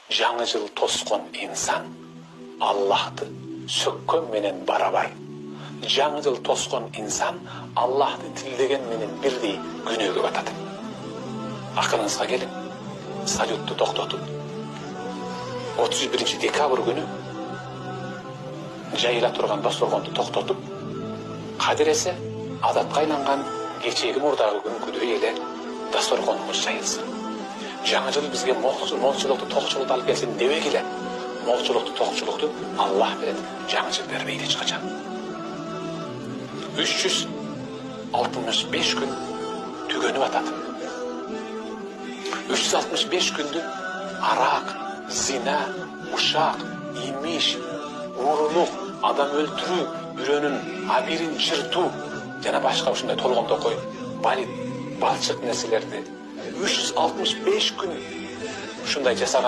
жаңы жыл тоскон insan Allah'tı sökkön menen barabay. Жаңы жыл тоскон insan Allah'tı tildegen menen birdi günögө batат. Akılınızga gelin. Salютtu toktotup 31 dekabr günü жайыла турган дасторгонду токтотуп, кадир эсе адатка айланган кечеги мурдагы күнкүдөй эле дасторгонубуз жайылсын. Жаңы жыл бизге молчулукту, токчулукту алып келсин дебек эле, молчулукту, токчулукту Аллах берет, жаңы жыл бербейт эч качан. 365 күн түгөнүп атат. 365 күндү арак, зина, ушак, имиш, уурулук, адам өлтүрүү, бирөөнүн абирин жыртуу жана башка ушундай толгондокой балчык нерселерди 365 күн ушундай жасаган